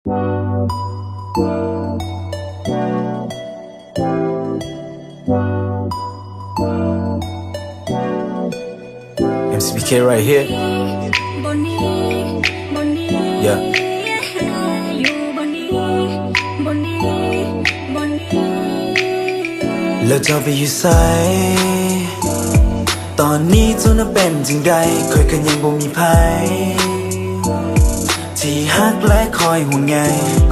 MCBK right here. Yeah. แล้วเจ้าไปอยู่ไสตอนนี้เจ้าน่ะเป็นจังใดคอยกันยังบ่มีภัยที่ฮักและคอยห่วงใย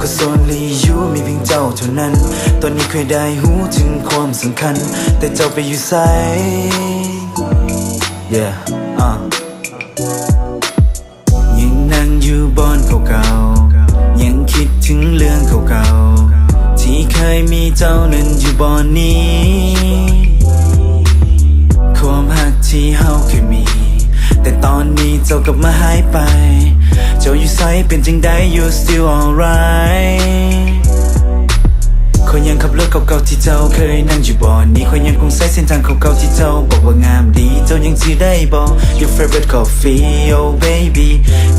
ก็โซนลีอยู่มีเพียงเจ้าเท่านั้นตอนนี้เคยได้หูถึงความสำคัญแต่เจ้าไปอยู่ไส Yeah ยังนั่งอยู่บนเก่าๆยังคิดถึงเรื่องเก่าๆที่เคยมีเจ้านั้นอยู่บนนี้ความหักที่เฮาเคยมีแต่ตอนนี้เจ้ากลับมาหายไปเจ้าอยู่ไสเป็นจังใด You still alright คอยยังขับรถเก่าๆที่เจ้าเคยนั่งอยู่บ่อนนี้คอยยังคงใช้เส้นทางเก่าๆที่เจ้าบอกว่างามดีเจ้ายังสิได้บ่ Your favorite coffee oh baby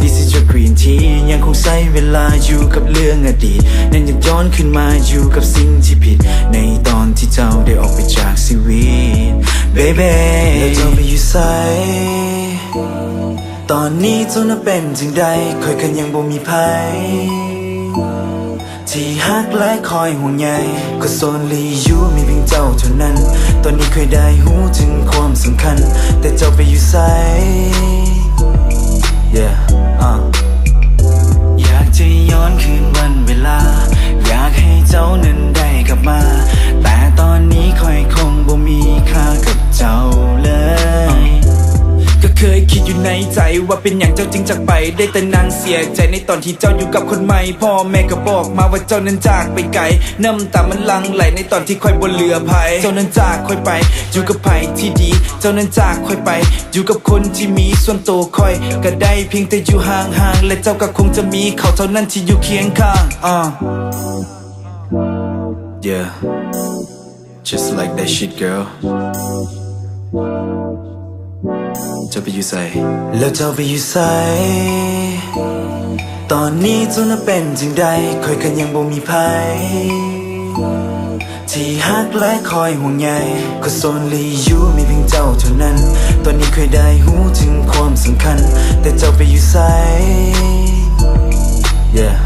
This is your green tea ยังคงใช้เวลาอยู่กับเรื่องอดีตยังอยากย้อนขึ้นมาอยู่กับสิ่งที่ผิดในตอนที่เจ้าได้ออกไปจากชีวิต Baby แล้วเจ้าไปอยู่ไสตอนนี้เจ้าน่ะเป็นจังใดคอยกันยังบ่มีภัยที่ฮักและคอยห่วงใยก็โซนลีอยู่มีเพียงเจ้าเท่านั้นตอนนี้เคยได้หูถึงความสำคัญแต่เจ้าไปอยู่ไส Yeah อยากจะย้อนคืนวันเวลาอยากให้เจ้านั้นได้กลับมาแต่ตอนนี้คอยคงบ่มีค่ากับเจ้าเลยก็เคยคิดอยู่ในใจว่าเป็นอย่างเจ้าจึงจากไปได้แต่นางเสียใจในตอนที่เจ้าอยู่กับคนใหม่พ่อแม่ก็บอกมาว่าเจ้านั้นจากไปไกลน้ำตามันหลั่งไหลในตอนที่คอยบนเรือพายเจ้านั้นจากคอยไปอยู่กับไผที่ดีเจ้านั้นจากคอยไปอยู่กับคนที่มีส่วนตัวคอยก็ได้เพียงแต่อยู่ห่างๆและเจ้าก็คงจะมีเขาเท่านั้นที่อยู่เคียงข้างYeah just like that shit girlเจ้าไปอยู่ไสแล้วเจ้าไปอยู่ไสตอนนี้เจ้าน่ะเป็นจังใดคอยกันยังบ่มีภัยที่ฮักและคอยห่วงใยก็โซนลีอยู่มีเพียงเจ้าเท่านั้นตอนนี้เคยได้หูถึงความสำคัญแต่เจ้าไปอยู่ไส Yeah